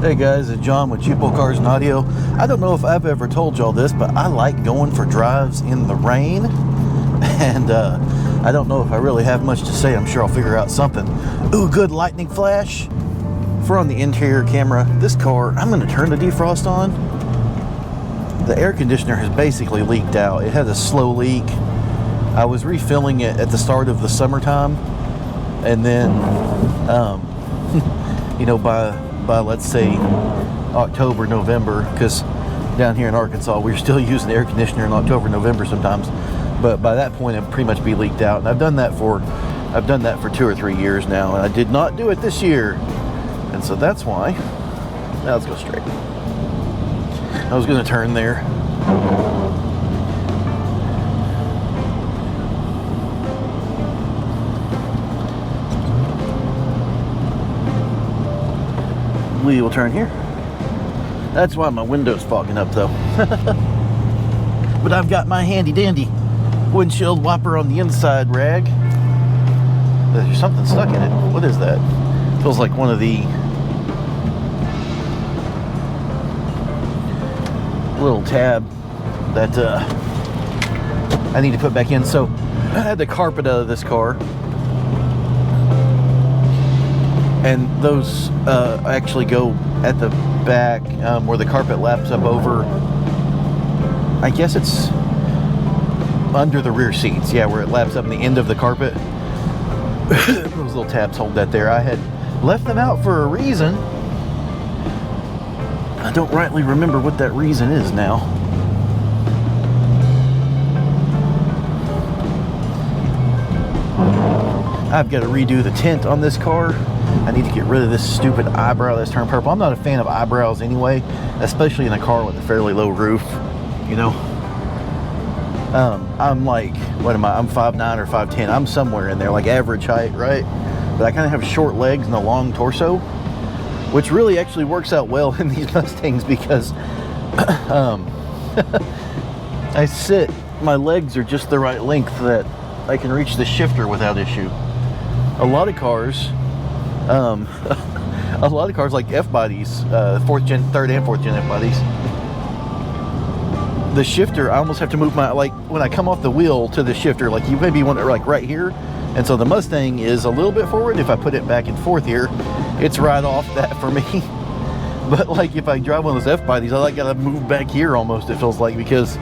Hey guys, it's John with Cheapo Cars and Audio. I don't know if I've ever told y'all this, but I like going for drives in the rain. And I don't know if I really have much to say. I'm sure I'll figure out something. Ooh, good lightning flash. For on the interior camera, this car, I'm going to turn the defrost on. The air conditioner has basically leaked out. It had a slow leak. I was refilling it at the start of the summertime. And then, you know, by let's say October, November, because down here in Arkansas we're still using the air conditioner in October, November sometimes, but by that point it'd pretty much be leaked out. And I've done that for 2 or 3 years now, and I did not do it this year, and so that's why. Now let's go straight. I was going to turn there. We will turn here. That's why my window's fogging up though. But I've got my handy dandy windshield wiper on the inside rag. There's something stuck in it. What is that? Feels like one of the little tab that I need to put back in. So I had the carpet out of this car, and those actually go at the back where the carpet laps up over. I guess it's under the rear seats. Yeah, where it laps up in the end of the carpet. Those little tabs hold that there. I had left them out for a reason. I don't rightly remember what that reason is now. I've got to redo the tint on this car. I need to get rid of this stupid eyebrow that's turned purple. I'm not a fan of eyebrows anyway, especially in a car with a fairly low roof, you know. I'm like, what am I? I'm 5'9" or 5'10". I'm somewhere in there, like average height, right? But I kind of have short legs and a long torso, which really actually works out well in these Mustangs because I sit, my legs are just the right length that I can reach the shifter without issue. A lot of cars like F-bodies, 4th gen, 3rd and 4th gen F-bodies, the shifter, I almost have to move my, like when I come off the wheel to the shifter, like you maybe want it like right here, and so the Mustang is a little bit forward. If I put it back and forth here, it's right off that for me. But like if I drive one of those F-bodies, I like gotta move back here almost, it feels like, because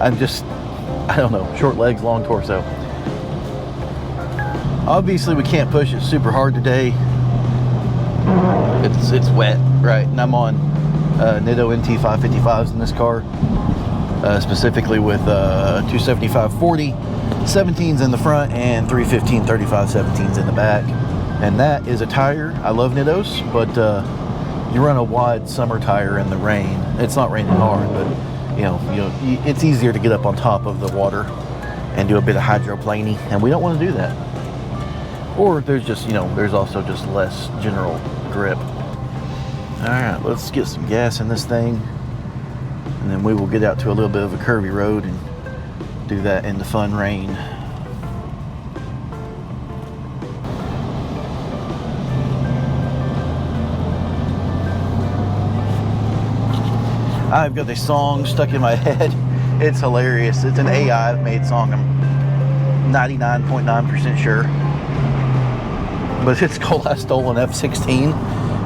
I'm just, I don't know, short legs, long torso. Obviously we can't push it super hard today. It's wet, right? And I'm on Nitto NT 555s in this car, specifically with 275/40 17s in the front and 315/35 17s in the back. And that is a tire. I love Nittos, but you run a wide summer tire in the rain. It's not raining hard, but you know, it's easier to get up on top of the water and do a bit of hydroplaning, and we don't want to do that. Or there's just, you know, there's also just less general grip. All right, let's get some gas in this thing, and then we will get out to a little bit of a curvy road and do that in the fun rain. I've got this song stuck in my head. It's hilarious. It's an AI made song. I'm 99.9% sure. But it's called "I Stole an F-16,"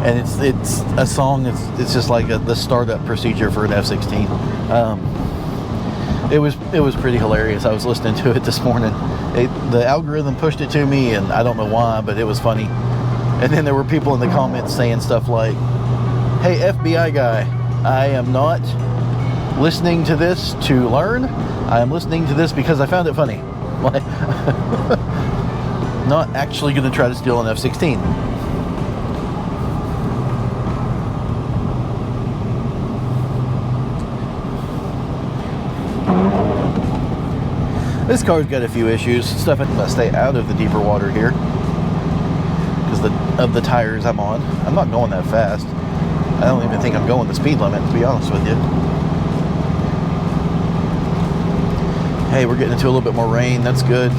and it's a song it's just like the startup procedure for an F-16. It was pretty hilarious. I was listening to it this morning. The algorithm pushed it to me, and I don't know why, but it was funny. And then there were people in the comments saying stuff like, "Hey FBI guy, I am not listening to this to learn. I am listening to this because I found it funny." Like, not actually going to try to steal an F-16. This car's got a few issues. Stuff I must stay out of the deeper water here because of the tires I'm on. I'm not going that fast. I don't even think I'm going the speed limit, to be honest with you. Hey, we're getting into a little bit more rain. That's good.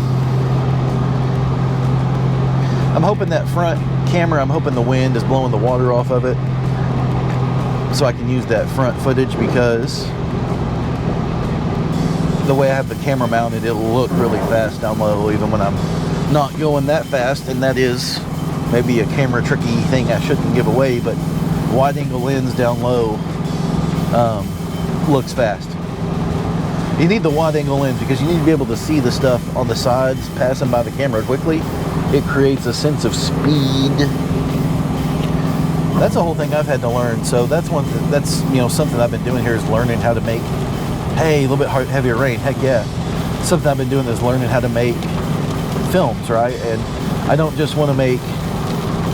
I'm hoping that front camera, I'm hoping the wind is blowing the water off of it. so I can use that front footage, because the way I have the camera mounted, it'll look really fast down low even when I'm not going that fast. And that is maybe a camera tricky thing I shouldn't give away, but wide angle lens down low looks fast. You need the wide angle lens because you need to be able to see the stuff on the sides passing by the camera quickly. It creates a sense of speed. That's a whole thing I've had to learn. So that's something I've been doing here, is learning how to make, hey, a little bit heavier rain, heck yeah. Something I've been doing is learning how to make films, right? And I don't just want to make,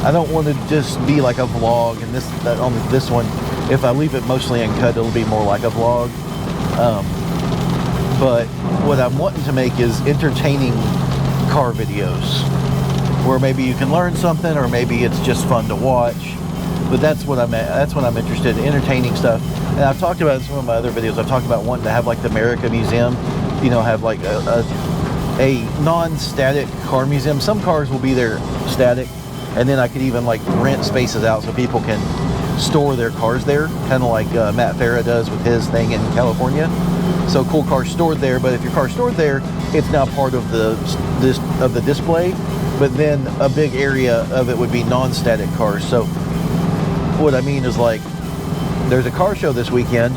I don't want to just be like a vlog, and on this one, if I leave it mostly uncut, it'll be more like a vlog. But what I'm wanting to make is entertaining car videos, where maybe you can learn something, or maybe it's just fun to watch. But that's what I'm interested in, entertaining stuff. And I've talked about in some of my other videos, I've talked about wanting to have like the America Museum, you know, have like a non-static car museum. Some cars will be there static, and then I could even like rent spaces out so people can store their cars there, kind of like Matt Farah does with his thing in California. So cool cars stored there, but if your car's stored there, it's now part of the display. But then a big area of it would be non-static cars. So what I mean is, like, there's a car show this weekend.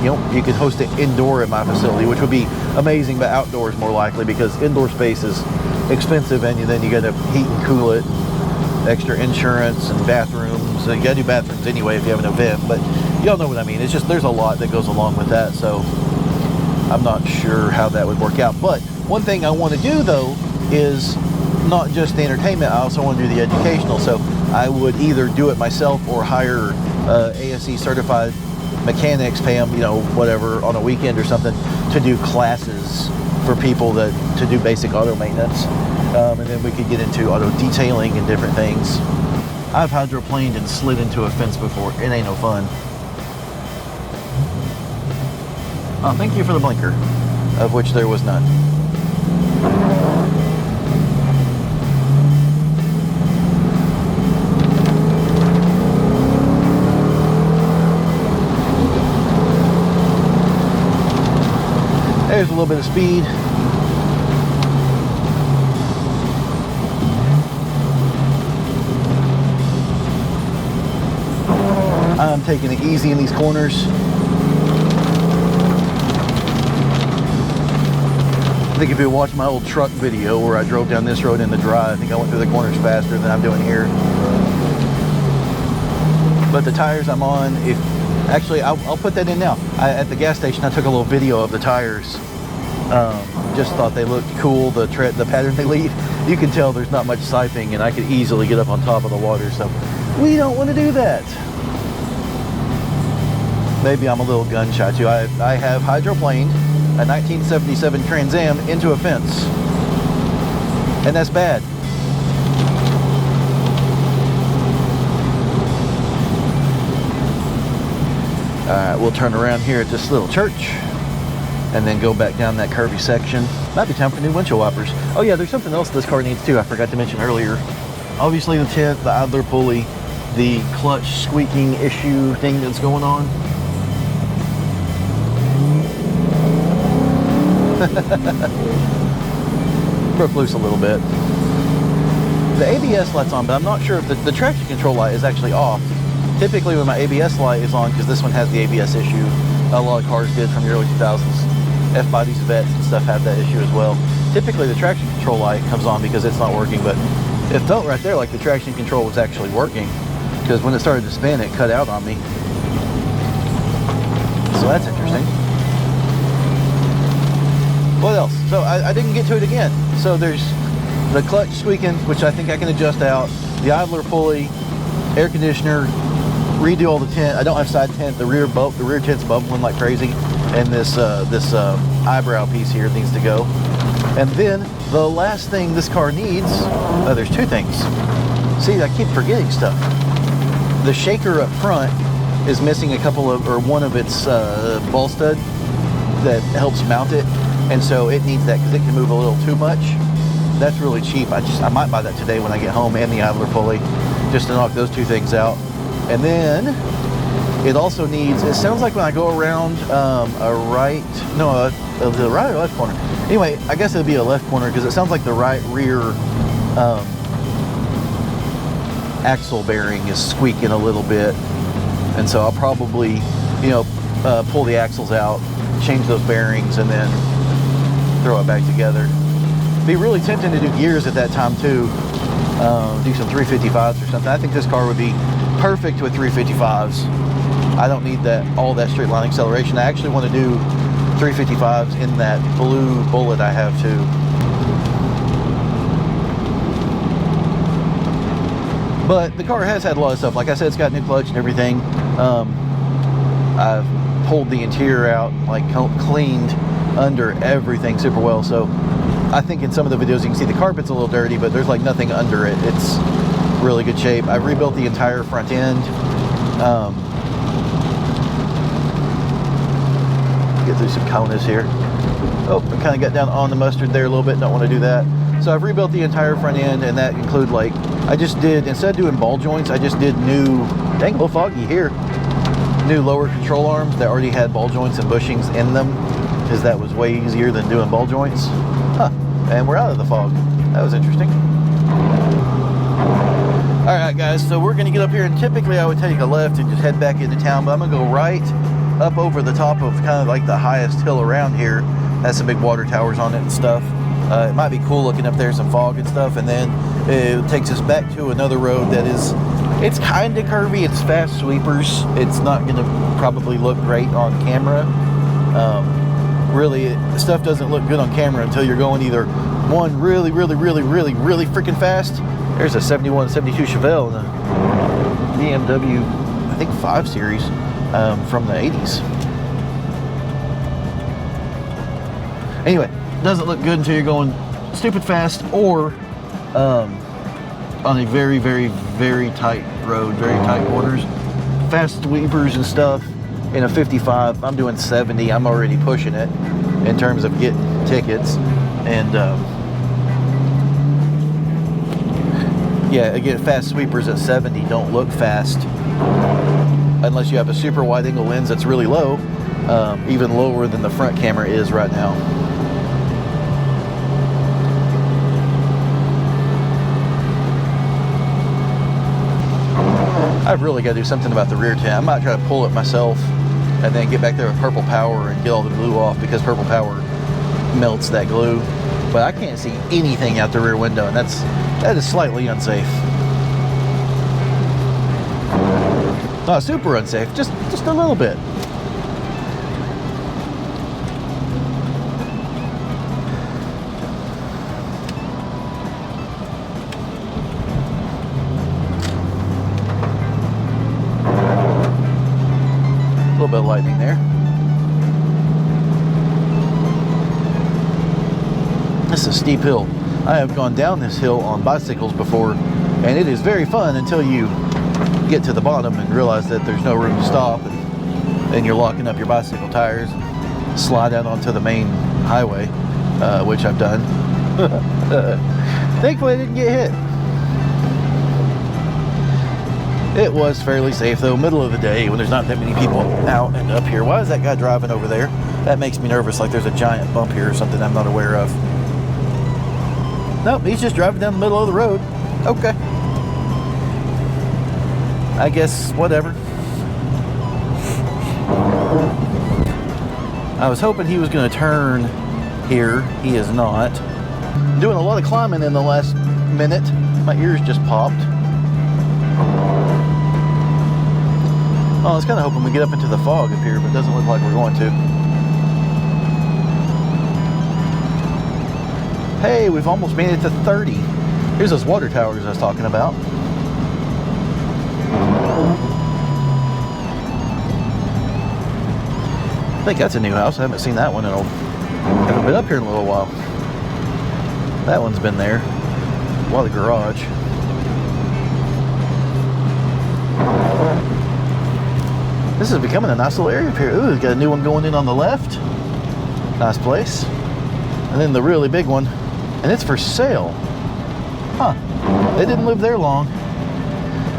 You know, you could host it indoor at my facility, which would be amazing, but outdoors more likely, because indoor space is expensive, and then you got to heat and cool it, extra insurance and bathrooms. So you got to do bathrooms anyway if you have an event, but y'all know what I mean. It's just, there's a lot that goes along with that, so I'm not sure how that would work out. But one thing I want to do, though, is not just the entertainment, I also want to do the educational. So I would either do it myself or hire ASE certified mechanics, pay them, you know, whatever, on a weekend or something, to do classes for people to do basic auto maintenance. And then we could get into auto detailing and different things. I've hydroplaned and slid into a fence before. It ain't no fun. Oh, thank you for the blinker, of which there was none. There's a little bit of speed. I'm taking it easy in these corners. I think if you watch my old truck video where I drove down this road in the dry, I think I went through the corners faster than I'm doing here. But the tires I'm on, actually, I'll put that in now. At the gas station, I took a little video of the tires. Just thought they looked cool, the pattern they leave. You can tell there's not much siping, and I could easily get up on top of the water, so we don't want to do that. Maybe I'm a little gun shy too. I have hydroplaned a 1977 Trans Am into a fence, and that's bad. Alright, we'll turn around here at this little church and then go back down that curvy section. Might be time for new windshield wipers. Oh yeah, there's something else this car needs too, I forgot to mention earlier. Obviously the tent, the idler pulley, the clutch squeaking issue thing that's going on. Broke loose a little bit. The ABS light's on, but I'm not sure if the traction control light is actually off. Typically when my ABS light is on, because this one has the ABS issue, a lot of cars did from the early 2000s. F-bodies, vets and stuff have that issue as well. Typically the traction control light comes on because it's not working, but it felt right there like the traction control was actually working, because when it started to spin, it cut out on me. So that's interesting. What else? So I didn't get to it again. So there's the clutch squeaking, which I think I can adjust out, the idler pulley, air conditioner, redo all the tent. I don't have side tent. The rear tent's bubbling like crazy, and this eyebrow piece here needs to go. And then the last thing this car needs, there's two things. See, I keep forgetting stuff. The shaker up front is missing a couple of, or one of its ball stud that helps mount it, and so it needs that because it can move a little too much. That's really cheap. I might buy that today when I get home, and the idler pulley, just to knock those two things out. And then It also needs, it sounds like when I go around the right or left corner. Anyway, I guess it'd be a left corner because it sounds like the right rear axle bearing is squeaking a little bit. And so I'll probably, you know, pull the axles out, change those bearings, and then throw it back together. Be really tempting to do gears at that time too. Do some 355s or something. I think this car would be perfect with 355s. I don't need all that straight line acceleration. I actually want to do 355s in that blue Bullitt I have too. But the car has had a lot of stuff. Like I said, it's got new clutch and everything. I've pulled the interior out, like cleaned under everything super well. So I think in some of the videos you can see the carpet's a little dirty, but there's like nothing under it. It's really good shape. I rebuilt the entire front end. Get through some corners here. Oh, I kind of got down on the mustard there a little bit. Don't want to do that. So I've rebuilt the entire front end, and that include like, I just did, instead of doing ball joints, I just did new, dang, a little foggy here, new lower control arms that already had ball joints and bushings in them, because that was way easier than doing ball joints. Huh, and we're out of the fog. That was interesting. All right, guys, so we're gonna get up here, and typically I would take a left and just head back into town, but I'm gonna go right up over the top of kind of like the highest hill around here. Has some big water towers on it and stuff. It might be cool looking up there, some fog and stuff, and then it takes us back to another road that is, it's kind of curvy, it's fast sweepers. It's not gonna probably look great on camera. Really, stuff doesn't look good on camera until you're going either one really freaking fast. There's a 71, 72 Chevelle and a BMW, I think 5 Series from the 80s. Anyway, doesn't look good until you're going stupid fast or on a very tight road, very tight corners. Fast sweepers and stuff. In a 55, I'm doing 70. I'm already pushing it in terms of getting tickets. And yeah, again, fast sweepers at 70 don't look fast unless you have a super wide angle lens that's really low, even lower than the front camera is right now. I've really got to do something about the rear tent. I might try to pull it myself and then get back there with purple power and get all the glue off, because purple power melts that glue. But I can't see anything out the rear window, and that is slightly unsafe. Not super unsafe, just a little bit. A little bit of lightning there. This is a steep hill. I have gone down this hill on bicycles before, and it is very fun until you get to the bottom and realize that there's no room to stop, and then you're locking up your bicycle tires and slide out onto the main highway, which I've done. Thankfully I didn't get hit. It was fairly safe though, middle of the day when there's not that many people out and up here. Why is that guy driving over there? That makes me nervous, like there's a giant bump here or something I'm not aware of. Nope, he's just driving down the middle of the road. Okay. I guess, whatever. I was hoping he was going to turn here. He is not. Doing a lot of climbing in the last minute. My ears just popped. Oh, I was kind of hoping we get up into the fog up here, but it doesn't look like we're going to. Hey, we've almost made it to 30. Here's those water towers I was talking about. I think that's a new house. I haven't seen that one in haven't been up here in a little while. That one's been there. Well, the garage. This is becoming a nice little area up here. Ooh, got a new one going in on the left. Nice place. And then the really big one. And it's for sale. Huh. They didn't live there long.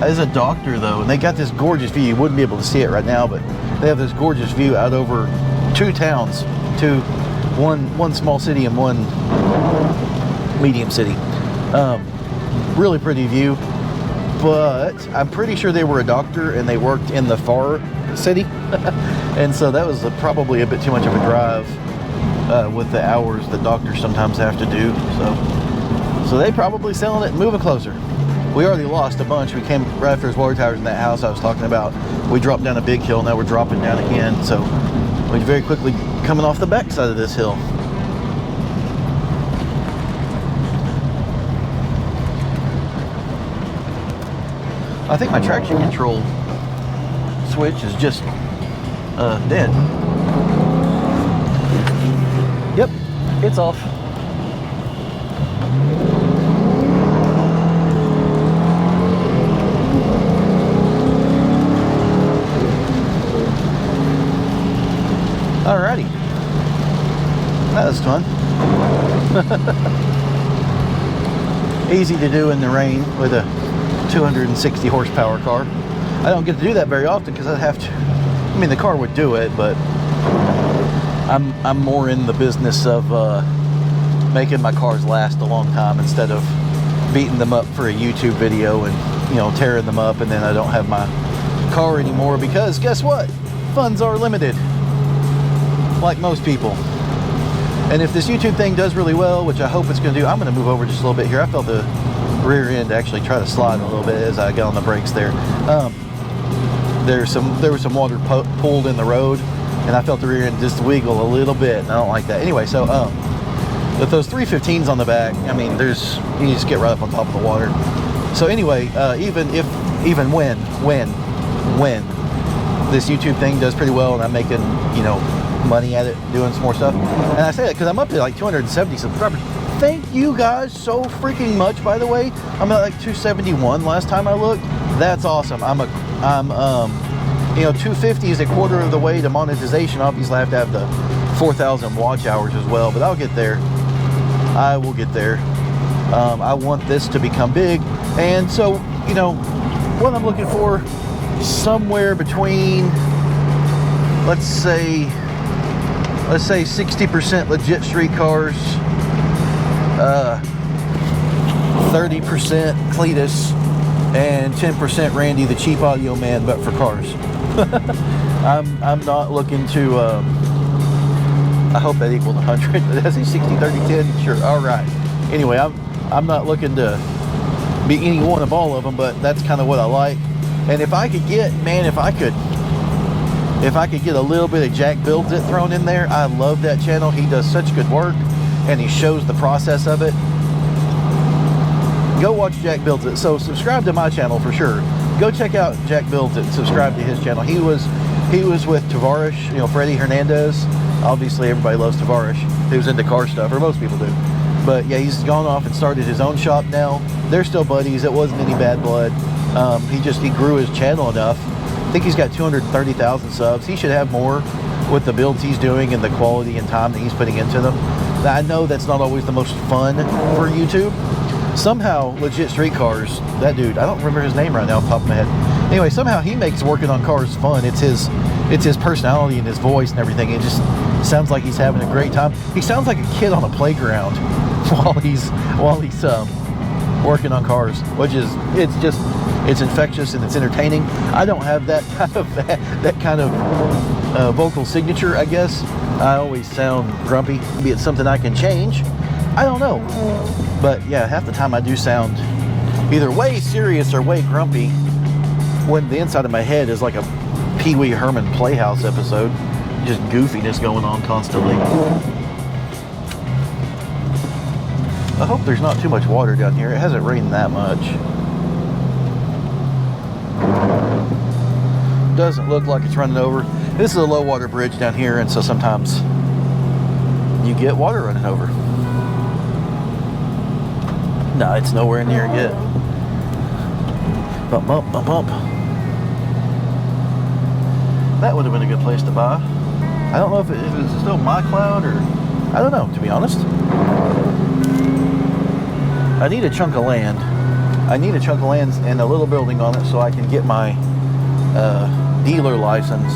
As a doctor though, and they got this gorgeous view. You wouldn't be able to see it right now, but they have this gorgeous view out over 2 towns, one small city and one medium city. Really pretty view, but I'm pretty sure they were a doctor and they worked in the far city. And so that was probably a bit too much of a drive with the hours that doctors sometimes have to do. So they probably selling it and moving closer. We already lost a bunch. We came right after those water towers in that house I was talking about. We dropped down a big hill, now we're dropping down again. So we're very quickly coming off the back side of this hill. I think my traction control switch is just dead. Yep, it's off. Alrighty, that was fun. Easy to do in the rain with a 260 horsepower car. I don't get to do that very often because I'd have to, I mean, the car would do it, but I'm more in the business of making my cars last a long time instead of beating them up for a YouTube video and, you know, tearing them up and then I don't have my car anymore, because guess what? Funds are limited, like most people. And if this YouTube thing does really well, which I hope it's going to do, I'm going to move over just a little bit here. I felt the rear end actually try to slide a little bit as I got on the brakes there. There was some water pulled in the road, and I felt the rear end just wiggle a little bit, and I don't like that. Anyway, so with those 315s on the back, I mean, you just get right up on top of the water. So anyway, even when this YouTube thing does pretty well, and I'm making, you know, money at it, doing some more stuff, and I say that because I'm up to like 270 subscribers. Thank you guys so freaking much, by the way. I'm at like 271 last time I looked. That's awesome. You know, 250 is a quarter of the way to monetization. Obviously I have to have the 4,000 watch hours as well, but I'll get there. I will get there. I want this to become big, and so, you know, what I'm looking for, somewhere between, let's say 60% legit street cars, 30% Cletus, and 10% Randy, the cheap audio man, but for cars. I'm not looking to, I hope that equaled 100, but that's a 60, 30, 10, sure, all right. Anyway, I'm not looking to be any one of all of them, but that's kind of what I like. And if I could get, man, if I could get a little bit of Jack Builds It thrown in there, I love that channel. He does such good work, and he shows the process of it. Go watch Jack Builds It. So subscribe to my channel for sure. Go check out Jack Builds It. Subscribe to his channel. He was with Tavares, you know, Freddie Hernandez. Obviously, everybody loves Tavares, who's into car stuff, or most people do. But yeah, he's gone off and started his own shop now. They're still buddies. It wasn't any bad blood. He grew his channel enough. I think he's got 230,000 subs. He should have more with the builds he's doing and the quality and time that he's putting into them. Now, I know that's not always the most fun for YouTube. Somehow, Legit Street Cars, that dude, I don't remember his name right now off the top of my head. Anyway, somehow he makes working on cars fun. It's his personality and his voice and everything. It just sounds like he's having a great time. He sounds like a kid on a playground while he's working on cars, which is, it's infectious and it's entertaining. I don't have that kind of vocal signature, I guess. I always sound grumpy. Maybe it's something I can change. I don't know. But yeah, half the time I do sound either way serious or way grumpy when the inside of my head is like a Pee Wee Herman Playhouse episode. Just goofiness going on constantly. I hope there's not too much water down here. It hasn't rained that much. Doesn't look like it's running over. This is a low water bridge down here, and so sometimes you get water running over. No, it's nowhere near yet. Bump, bump, bump, bump. That would have been a good place to buy. I don't know if it's still my cloud or, I don't know, to be honest. I need a chunk of land. I need a chunk of land and a little building on it so I can get my dealer license.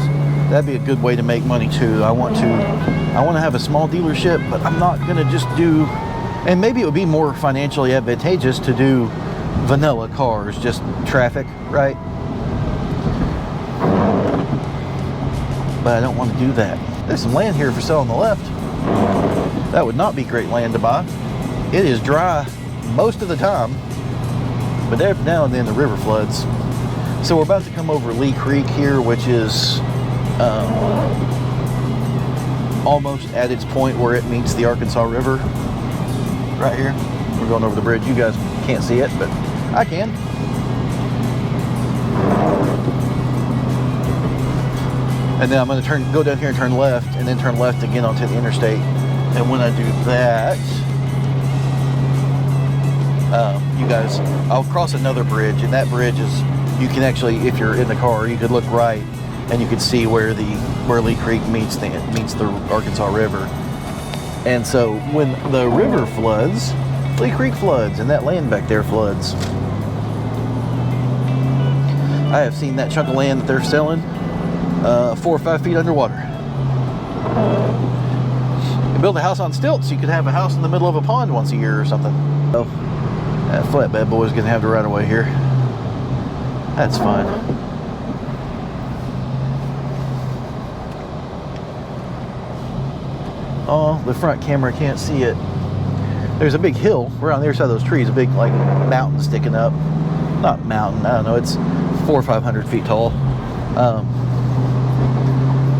That'd be a good way to make money too. I want to have a small dealership, but I'm not gonna just do, and maybe it would be more financially advantageous to do vanilla cars, just traffic, right? But I don't want to do that. There's some land here for sale on the left. That would not be great land to buy. It is dry most of the time, but every now and then the river floods. So we're about to come over Lee Creek here, which is almost at its point where it meets the Arkansas River. Right here. We're going over the bridge. You guys can't see it, but I can. And then I'm going to go down here and turn left, and then turn left again onto the interstate. And when I do that, you guys, I'll cross another bridge, and that bridge is, you can actually, if you're in the car, you could look right, and you can see where Lee Creek meets the Arkansas River. And so when the river floods, Lee Creek floods, and that land back there floods. I have seen that chunk of land that they're selling 4 or 5 feet underwater. You build a house on stilts, you could have a house in the middle of a pond once a year or something. So that flatbed boy's gonna have the right of way here. That's fine. Oh, the front camera can't see it. There's a big hill. We're on the other side of those trees, a big like mountain sticking up. Not mountain, I don't know, it's 400 or 500 feet tall.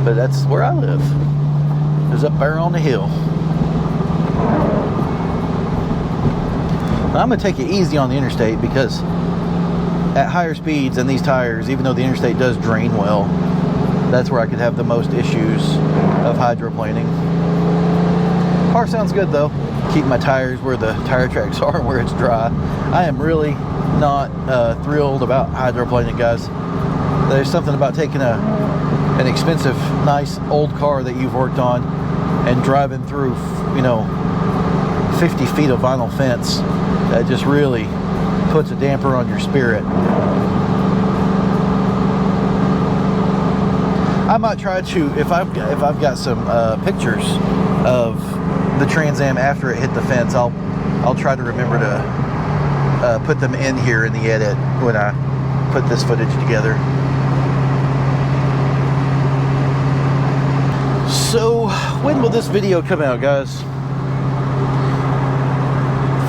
But that's where I live. It's up there on the hill. Now, I'm gonna take it easy on the interstate because at higher speeds and these tires, even though the interstate does drain well, that's where I could have the most issues of hydroplaning. Car sounds good though. Keep my tires where the tire tracks are, where it's dry. I am really not thrilled about hydroplaning, guys. There's something about taking an expensive, nice old car that you've worked on and driving through, 50 feet of vinyl fence that just really puts a damper on your spirit. I might try to, if I've got some pictures of the Trans Am after it hit the fence, I'll try to remember to put them in here in the edit when I put this footage together. So when will this video come out, guys?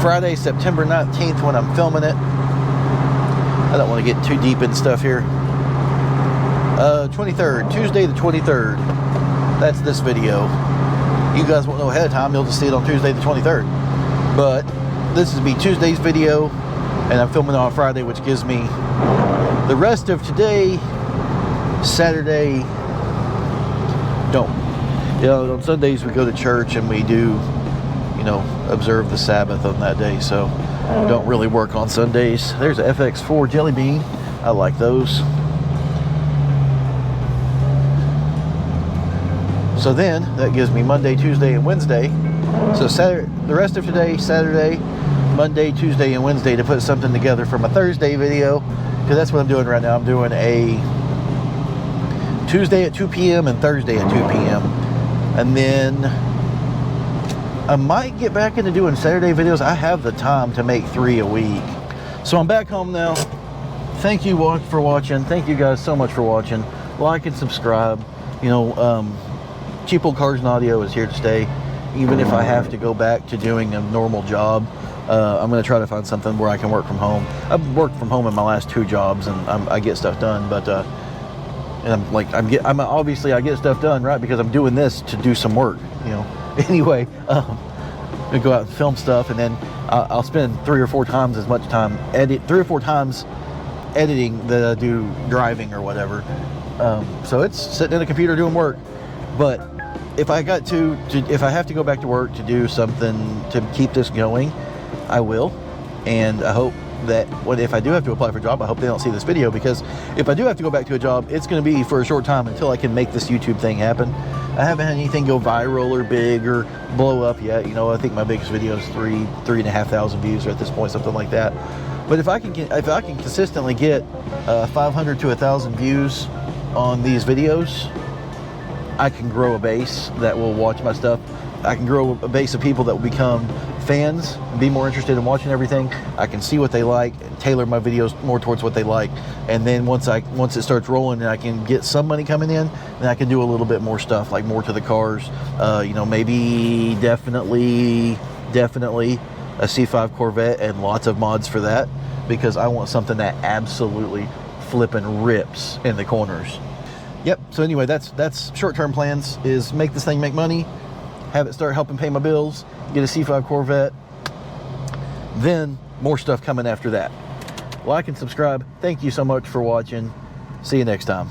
Friday, September 19th when I'm filming it. I don't want to get too deep in stuff here. 23rd, Tuesday the 23rd. That's this video. You guys won't know ahead of time, you'll just see it on Tuesday the 23rd. But this will be Tuesday's video, and I'm filming it on Friday, which gives me the rest of today, Saturday. On Sundays we go to church and we do, observe the Sabbath on that day, so don't really work on Sundays. There's a FX4 Jelly Bean. I like those. So then that gives me Monday, Tuesday, and Wednesday. So Saturday, the rest of today, Saturday, Monday, Tuesday, and Wednesday to put something together for my Thursday video, because that's what I'm doing right now. I'm doing a Tuesday at 2 p.m. and Thursday at 2 p.m. And then I might get back into doing Saturday videos. I have the time to make 3 a week. So I'm back home now. Thank you for watching. Thank you guys so much for watching. Like and subscribe. Cheap Old Cars and Audio is here to stay. Even if I have to go back to doing a normal job, I'm going to try to find something where I can work from home. I've worked from home in my last 2 jobs, and I get stuff done. But obviously I get stuff done, right? Because I'm doing this to do some work. Anyway, I go out and film stuff, and then I'll spend 3 or 4 times as much time 3 or 4 times editing that I do driving or whatever. So it's sitting in a computer doing work. But if I have to go back to work to do something to keep this going, I will. And I hope that if I do have to apply for a job, I hope they don't see this video, because if I do have to go back to a job, it's going to be for a short time until I can make this YouTube thing happen. I haven't had anything go viral or big or blow up yet. I think my biggest video is 3,500 views at this point, something like that. But if I can consistently get 500 to 1,000 views on these videos, I can grow a base that will watch my stuff. I can grow a base of people that will become fans, be more interested in watching everything. I can see what they like and tailor my videos more towards what they like. And then once it starts rolling and I can get some money coming in, then I can do a little bit more stuff, like more to the cars. You know, maybe definitely a C5 Corvette and lots of mods for that, because I want something that absolutely flipping rips in the corners. Yep. So anyway, that's short-term plans, is make this thing make money, have it start helping pay my bills, get a C5 Corvette, then more stuff coming after that. Like and subscribe. Thank you so much for watching. See you next time.